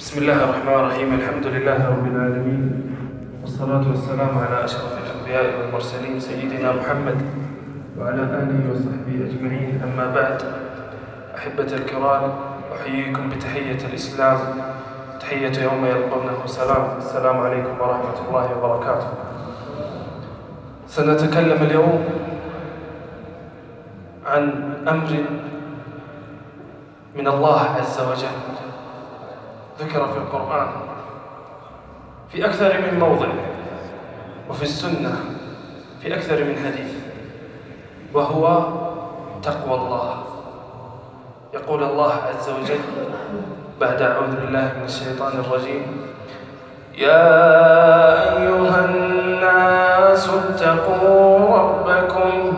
بسم الله الرحمن الرحيم. الحمد لله رب العالمين، والصلاة والسلام على أشرف الأنبياء والمرسلين سيدنا محمد وعلى آله وصحبه أجمعين. أما بعد، أحبة الكرام، أحييكم بتحية الإسلام، تحية يوم يلقونه سلام. السلام عليكم ورحمة الله وبركاته. سنتكلم اليوم عن أمر من الله عز وجل ذكر في القرآن في أكثر من موضع، وفي السنة في أكثر من حديث، وهو تقوى الله. يقول الله عز وجل بعد أعوذ بالله من الشيطان الرجيم: يا أيها الناس اتقوا ربكم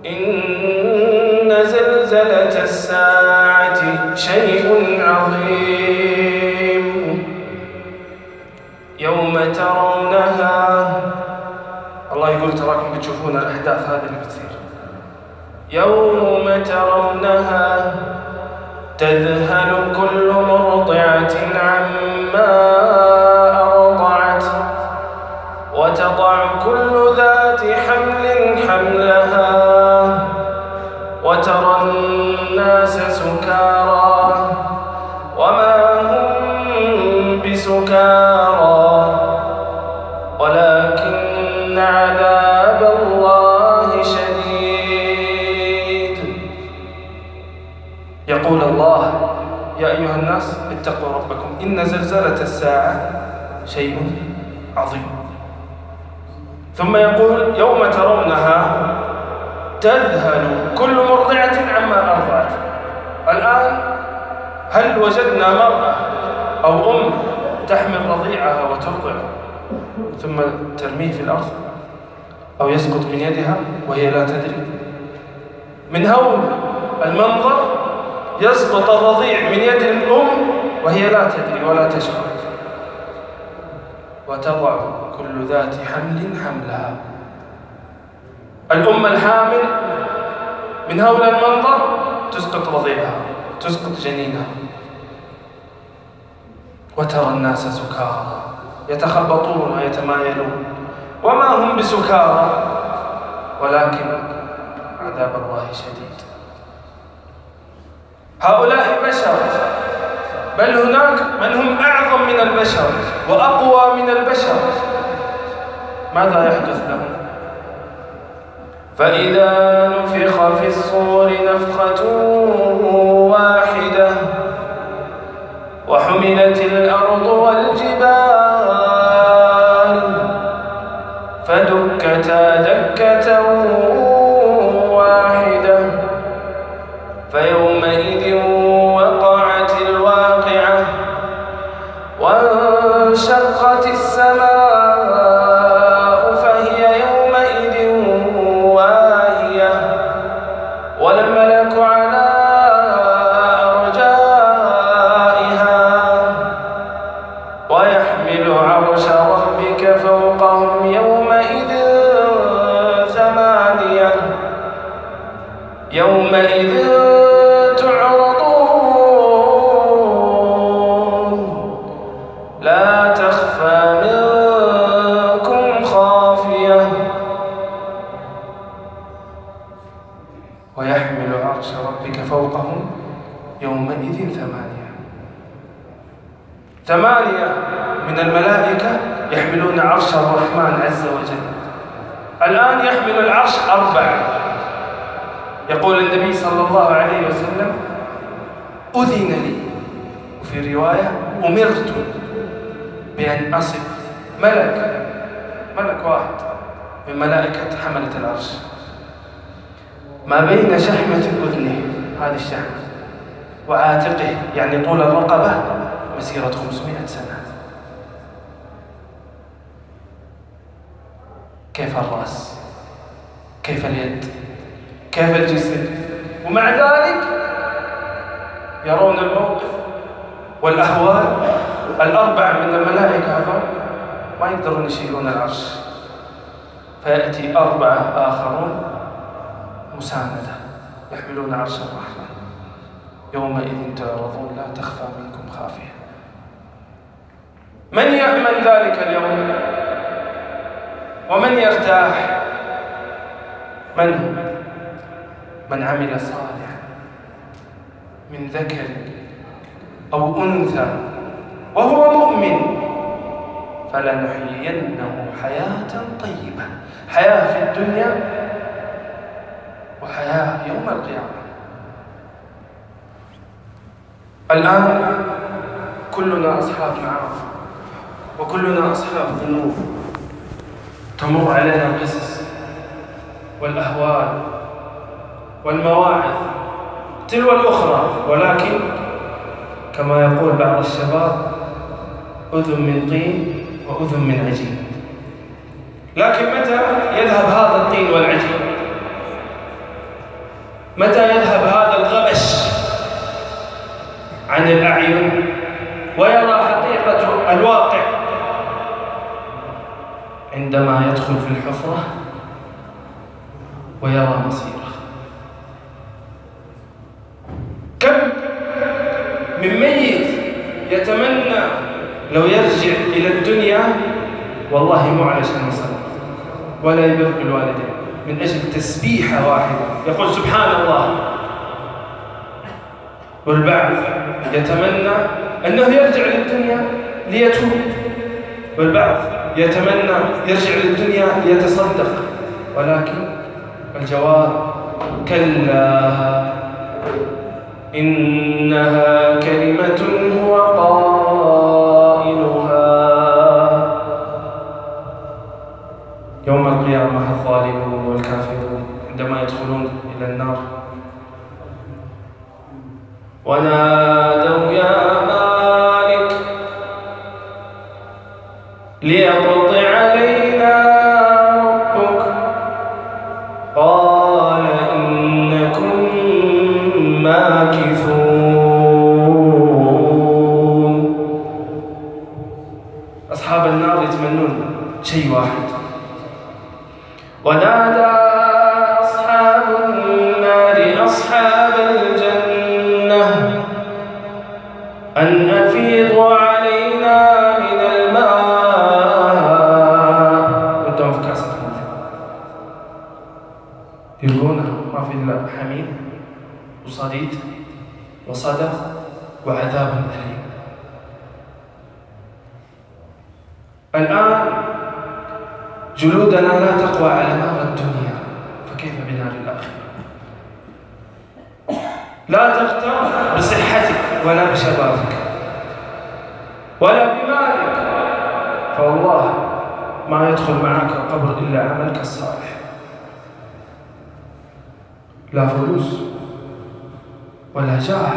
إن زلزلة الساعة شيء عظيم يوم ترونها. الله يقول تراكم بتشوفون الأحداث هذه اللي بتصير. يوم ترونها تذهل كل مرضعة عما أرضعت وتضع كل ذات حمل حملها وترى الناس سكارى وما هم بسكارى ولكن عذاب الله شديد. يقول الله: يا أيها الناس اتقوا ربكم إن زلزلة الساعة شيء عظيم. ثم يقول: يوم ترونها تذهل كل مرضعة عما أرضعت. الآن هل وجدنا مرأة أو أم تحمل رضيعها وترضع ثم ترميه في الأرض أو يسقط من يدها وهي لا تدري؟ من هول المنظر يسقط الرضيع من يد الأم وهي لا تدري ولا تشعر، وتضع كل ذات حمل حملها. الأم الحامل من هول المنظر تسقط رضيعها، تسقط جنينها. وترى الناس سكارى يتخبطون ويتمايلون وما هم بسكارى ولكن عذاب الله شديد. هؤلاء بشر، بل هناك من هم أعظم من البشر وأقوى من البشر. ماذا يحدث لهم؟ فإذا نفخ في الصور نفخة واحدة وحملت الأرض والجبال فدكتا دكة واحدة فيومئذ وقعت الواقعة وانشقت السماء فهي يومئذ واهية والملك على أرجائها ويحمل عرش ربك فوقهم يومئذ ثمانية يومئذ لا تخفى منكم خافية ويحمل عرش ربك فوقهم يومئذ ثمانية من الملائكة يحملون عرش الرحمن عز وجل. الآن يحمل العرش 4. يقول النبي صلى الله عليه وسلم: أذن لي، وفي رواية أمرت بأن أصف ملك واحد من ملائكة حملة العرش ما بين شحمة أذنه، هذه الشحمة، وعاتقه، يعني طول الرقبة، مسيرة 500 سنة. كيف الرأس؟ كيف اليد؟ كيف الجسد؟ ومع ذلك يرون الموقف والأهوال. 4 من الملائكة هذول ما يقدرون يشيلون العرش، فيأتي 4 آخرون مساندة يحملون عرش الرحمن. يومئذ تعرضون لا تخفى منكم خافية. من يأمن ذلك اليوم؟ ومن يرتاح؟ من عمل صالحا من ذكر أو أنثى وهو مؤمن فلنحيينه حياة طيبة، حياة في الدنيا وحياة يوم القيامة. الآن كلنا أصحاب معاصي وكلنا أصحاب ذنوب، تمر علينا القصص والأهوال والمواعظ تلو الأخرى، ولكن كما يقول بعض الشباب أذن من طين وأذن من عجين. لكن متى يذهب هذا الطين والعجين؟ متى يذهب هذا الغبش عن الأعين ويرى حقيقة الواقع؟ عندما يدخل في الحفرة ويرى مصيره. كم من ميت يتمنى لو يرجع إلى الدنيا والله مو علشان يصلي ولا يبر بالوالدين، من أجل تسبيحة واحدة يقول سبحان الله. والبعض يتمنى أنه يرجع للدنيا ليتوب، والبعض يتمنى يرجع للدنيا ليتصدق، ولكن الجواب كلا إنها كلمة هو قائلها يوم القيامة. الظالمون والكافرون عندما يدخلون إلى النار ونادوا يا مالك ليقض علينا ربك قال إنكم ماكثون. أصحاب النار يتمنون شيء واحد. ونادى أصحاب النار أصحاب الجنة أن أفيضوا علينا من الماء. قدام في كاسة الماء يلقونها ما في إلا حميم وصديد وصدى وعذاب أليم. الآن جلودنا لا تقوى على نار الدنيا، فكيف بنار الآخرة؟ لا تغتر بصحتك ولا بشبابك ولا بمالك، فوالله ما يدخل معك القبر إلا عملك الصالح. لا فلوس ولا جاه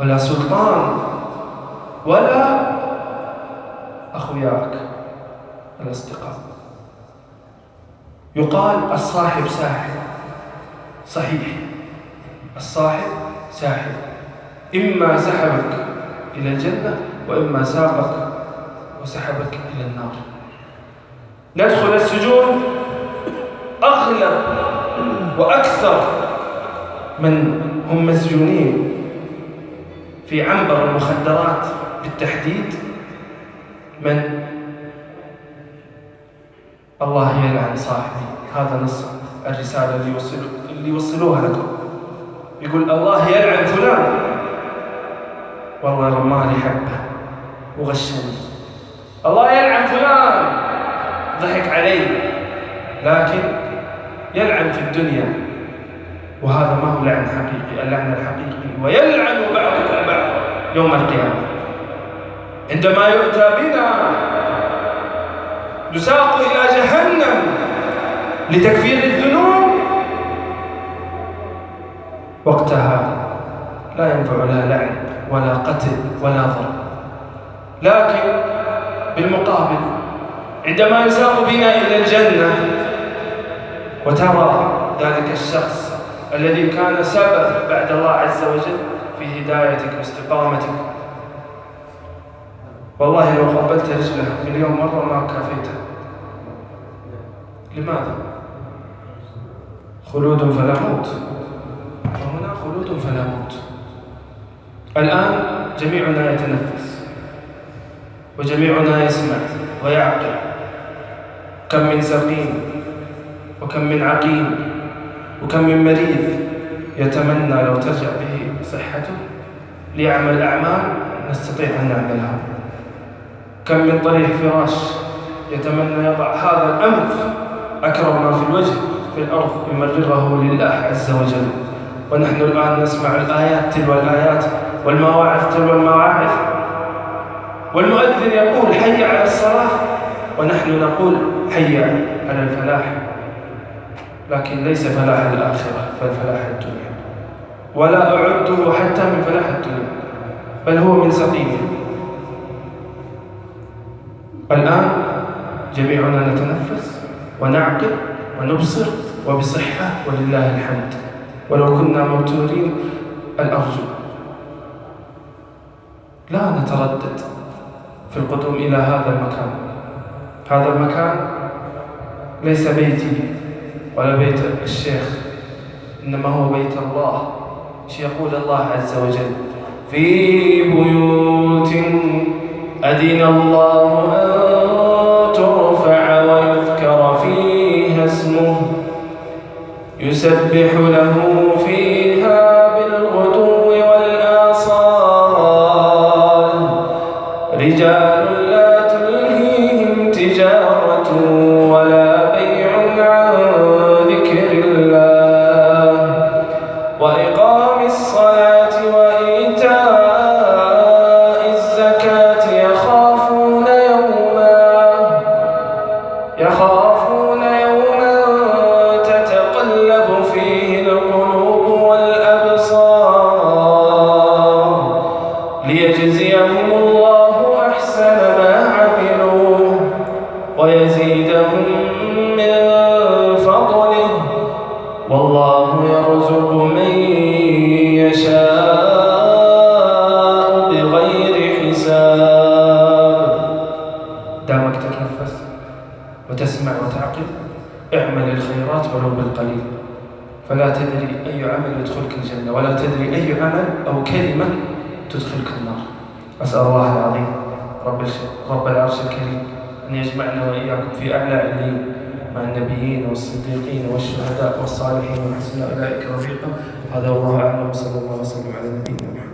ولا سلطان ولا أخوياك الأصدقاء. يقال الصاحب ساحب، صحيح الصاحب ساحب، إما سحبك إلى الجنة وإما ساقك وسحبك إلى النار. ندخل السجون أغلب وأكثر من هم مسجونين في عنبر المخدرات بالتحديد من الله يلعن صاحبي. هذا نص الرسالة اللي يوصلوها لكم، يقول الله يلعن فلان، والله رماني حبة وغشني. الله يلعن فلان ضحك علي، لكن يلعن في الدنيا، وهذا ما هو لعن حقيقي. اللعن الحقيقي ويلعن بعضكم بعض يوم القيامة. عندما يؤتى بنا نساق إلى جهنم لتكفير الذنوب، وقتها لا ينفع لا لعن ولا قتل ولا ضرب. لكن بالمقابل عندما يساق بنا إلى الجنة وترى ذلك الشخص الذي كان سبب بعد الله عز وجل في هدايتك واستقامتك، والله لو قبلت رجله مليون مرة ما كافيته. لماذا؟ خلود فلا موت، وهنا خلود فلا موت. الآن جميعنا يتنفس وجميعنا يسمع ويعقل. كم من سقيم وكم من عقيم وكم من مريض يتمنى لو ترجع به صحته ليعمل أعمال نستطيع أن نعملها. كم من طريح فراش يتمنى يضع هذا الأنف أكرم ما في الوجه في الأرض يمرره لله عز وجل، ونحن الآن نسمع الآيات تلو الآيات والمواعظ تلو المواعظ، والمؤذن يقول حي على الصلاة ونحن نقول حي على الفلاح، لكن ليس فلاح الآخرة بل فلاح الدنيا، ولا أعده حتى من فلاح الدنيا بل هو من سقيمه. الآن جميعنا نتنفس ونعقل ونبصر وبصحة ولله الحمد، ولو كنا مبتورين الأرجو لا نتردد في القدوم إلى هذا المكان. هذا المكان ليس بيتي ولا بيت الشيخ، إنما هو بيت الله. يقول الله عز وجل في بيوت أذن الله أن ترفع ويذكر فيها اسمه يسبح له فيها بالغدو والآصال رجال لا تلهيهم تجارة ولا بيع عن ذكر الله وإقام الصلاة وإيتاء الزكاة يخافون يوما تتقلب فيه القلوب والأبصار ليجزيهم الله أحسن ما عملوا ويزيدهم من فضله والله يرزق من يشاء بغير حساب. دامك تتنفس وتسمع وتعقل اعمل الخيرات ولو بالقليل، فلا تدري أي عمل يدخلك الجنة ولا تدري أي عمل أو كلمة تدخلك النار. أسأل الله العظيم رب العرش الكريم أن يجمعنا وإياكم في أعلى عليين مع النبيين والصديقين والشهداء والصالحين وحسن أولئك رفيقا. هذا والله أعلم، وصلى الله وسلم على نبينا محمد.